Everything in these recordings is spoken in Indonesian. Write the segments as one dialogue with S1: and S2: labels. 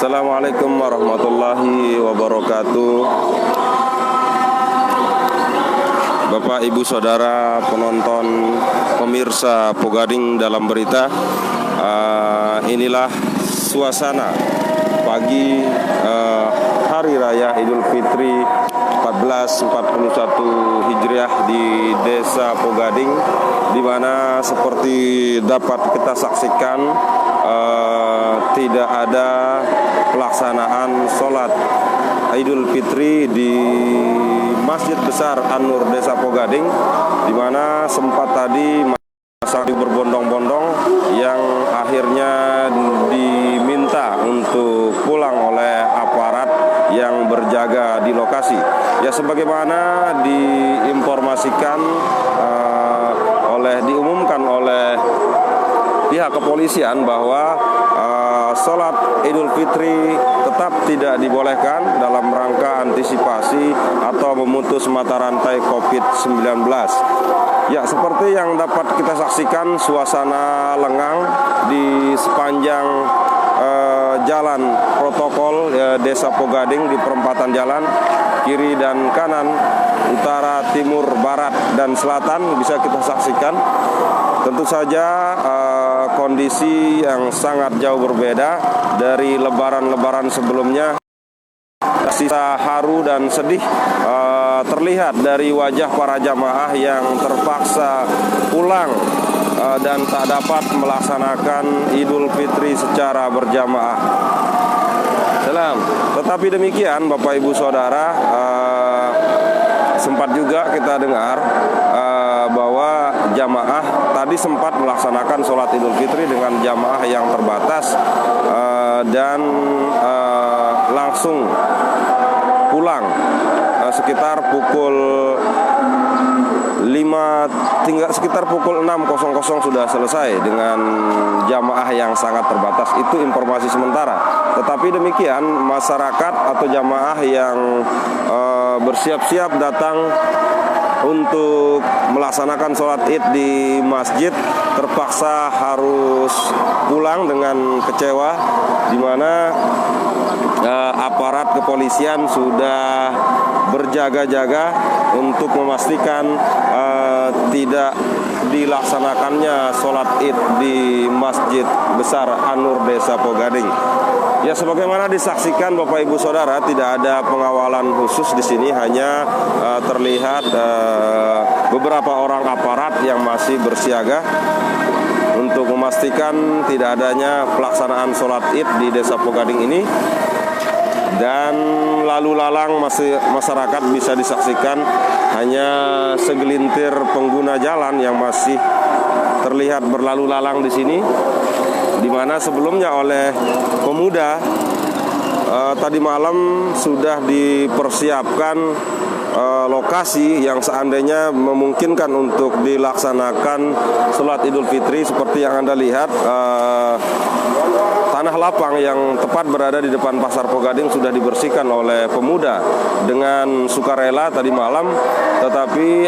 S1: Assalamualaikum warahmatullahi wabarakatuh. Bapak, Ibu, Saudara, penonton, pemirsa Pogading dalam berita, inilah suasana pagi Hari Raya Idul Fitri 1441 Hijriah di Desa Pogading, di mana seperti dapat kita saksikan tidak ada pelaksanaan sholat Idul Fitri di Masjid Besar An-Nur Desa Pogading, di mana sempat tadi masyarakat berbondong-bondong yang akhirnya diminta untuk pulang oleh aparat yang berjaga di lokasi. Ya, sebagaimana diinformasikan diumumkan oleh pihak kepolisian bahwa sholat Idul Fitri tetap tidak dibolehkan dalam rangka antisipasi atau memutus mata rantai COVID-19. Ya, seperti yang dapat kita saksikan, suasana lengang di sepanjang jalan protokol Desa Pogading, di perempatan jalan kiri dan kanan, utara, timur, barat, dan selatan bisa kita saksikan. Tentu saja kondisi yang sangat jauh berbeda dari lebaran-lebaran sebelumnya. Sisa haru dan sedih terlihat dari wajah para jamaah yang terpaksa pulang dan tak dapat melaksanakan Idul Fitri secara berjamaah. Tetapi demikian, Bapak, Ibu, Saudara, sempat juga kita dengar bahwa jamaah tadi sempat melaksanakan sholat Idul Fitri dengan jamaah yang terbatas dan langsung pulang sekitar pukul 6.00 sudah selesai dengan jamaah yang sangat terbatas. Itu informasi sementara. Tetapi demikian, masyarakat atau jamaah yang bersiap-siap datang untuk melaksanakan sholat Id di masjid terpaksa harus pulang dengan kecewa, di mana aparat kepolisian sudah berjaga-jaga untuk memastikan tidak dilaksanakannya sholat Id di Masjid Besar An-Nur Desa Pogading. Ya, sebagaimana disaksikan Bapak, Ibu, Saudara, tidak ada pengawalan khusus di sini, hanya terlihat beberapa orang aparat yang masih bersiaga untuk memastikan tidak adanya pelaksanaan sholat Id di Desa Pogading ini. Dan lalu lalang masyarakat bisa disaksikan hanya segelintir pengguna jalan yang masih terlihat berlalu lalang di sini, di mana sebelumnya oleh pemuda tadi malam sudah dipersiapkan lokasi yang seandainya memungkinkan untuk dilaksanakan sholat Idul Fitri. Seperti yang Anda lihat, tanah lapang yang tepat berada di depan Pasar Pogading sudah dibersihkan oleh pemuda dengan sukarela tadi malam, tetapi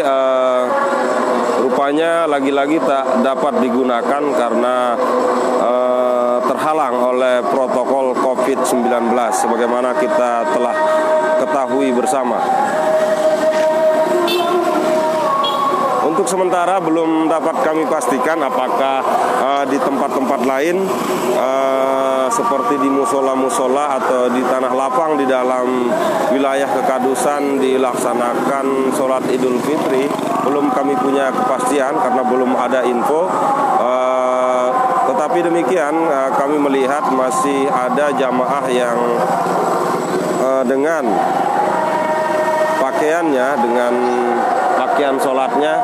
S1: rupanya lagi-lagi tak dapat digunakan karena terhalang oleh protokol COVID-19 sebagaimana kita telah ketahui bersama. Untuk sementara belum dapat kami pastikan apakah di tempat-tempat lain seperti di musola-musola atau di tanah lapang di dalam wilayah Kekadusan dilaksanakan sholat Idul Fitri. Belum kami punya kepastian karena belum ada info. Tetapi demikian, kami melihat masih ada jamaah yang dengan pakaiannya, dengan pakaian sholatnya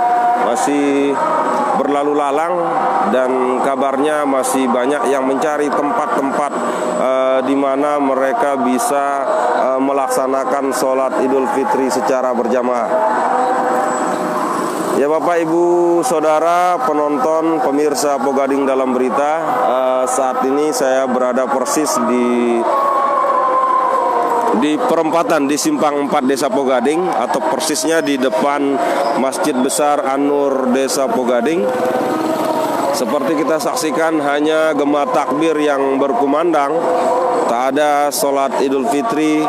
S1: masih berlalu lalang, dan kabarnya masih banyak yang mencari tempat-tempat di mana mereka bisa melaksanakan sholat Idul Fitri secara berjamaah. Ya, Bapak, Ibu, Saudara, penonton, pemirsa Pogading dalam berita, saat ini saya berada persis di perempatan di Simpang 4 Desa Pogading, atau persisnya di depan Masjid Besar An-Nur Desa Pogading. Seperti kita saksikan, hanya gema takbir yang berkumandang tak ada sholat Idul Fitri,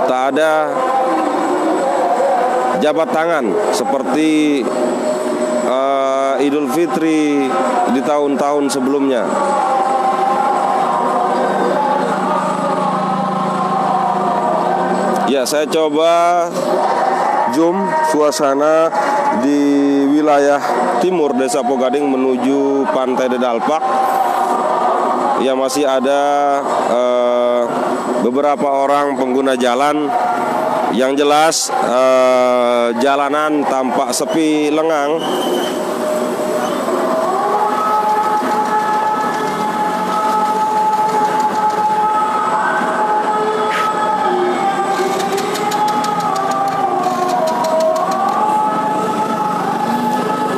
S1: tak ada jabat tangan seperti Idul Fitri di tahun-tahun sebelumnya. Ya, saya coba zoom suasana di wilayah timur Desa Pogading menuju Pantai Dedalpak. Ya, masih ada beberapa orang pengguna jalan. Yang jelas jalanan tampak sepi lengang.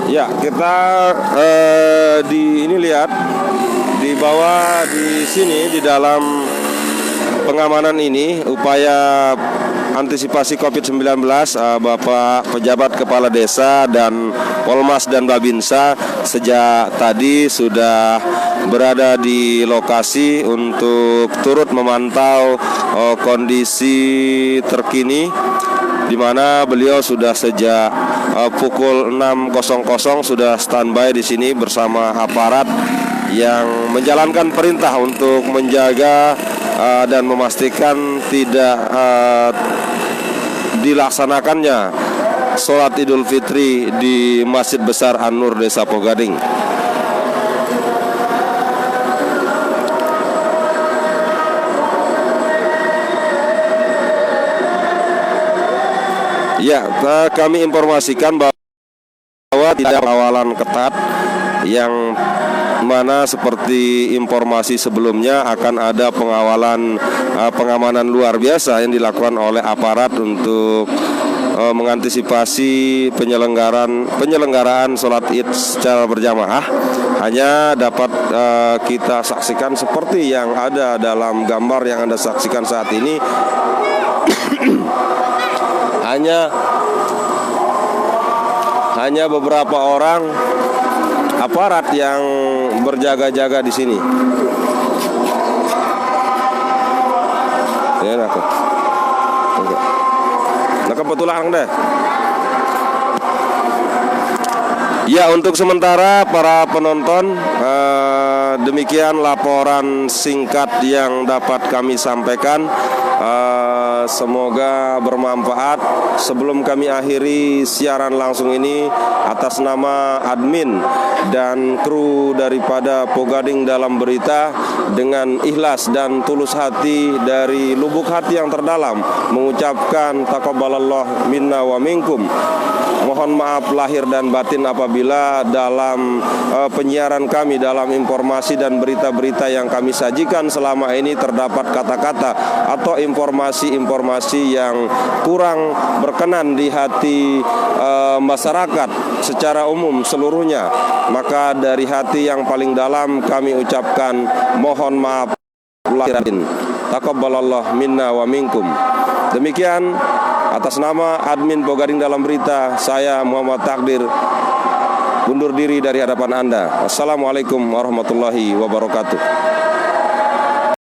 S1: Ya, kita lihat di bawah di sini di dalam pengamanan ini upaya antisipasi COVID-19, Bapak pejabat kepala desa dan Polmas dan Babinsa sejak tadi sudah berada di lokasi untuk turut memantau kondisi terkini, di mana beliau sudah sejak pukul 6.00 sudah standby di sini bersama aparat yang menjalankan perintah untuk menjaga dan memastikan tidak dilaksanakannya sholat Idul Fitri di Masjid Besar An-Nur Desa Pogading. Ya, kami informasikan bahwa tidak pengawalan ketat yang mana seperti informasi sebelumnya akan ada pengamanan luar biasa yang dilakukan oleh aparat untuk mengantisipasi penyelenggaraan sholat Id secara berjamaah. Hanya dapat kita saksikan seperti yang ada dalam gambar yang Anda saksikan saat ini. hanya beberapa orang aparat yang berjaga-jaga di sini. Ya, nak kebetulan deh. Ya, untuk sementara para penonton, demikian laporan singkat yang dapat kami sampaikan. Semoga bermanfaat. Sebelum kami akhiri siaran langsung ini, atas nama admin dan kru daripada Pogading Dalam Berita, dengan ikhlas dan tulus hati dari lubuk hati yang terdalam mengucapkan taqabbalallah minna wa minkum. Mohon maaf lahir dan batin apabila dalam penyiaran kami, dalam informasi dan berita-berita yang kami sajikan selama ini terdapat kata-kata atau informasi-informasi yang kurang berkenan di hati masyarakat secara umum seluruhnya. Maka dari hati yang paling dalam kami ucapkan mohon maaf lahir dan batin. Taqabbalallah minna wa minkum. Demikian atas nama admin Pogading Dalam Berita, saya Muhammad Takdir undur diri dari hadapan Anda. Wassalamualaikum warahmatullahi wabarakatuh.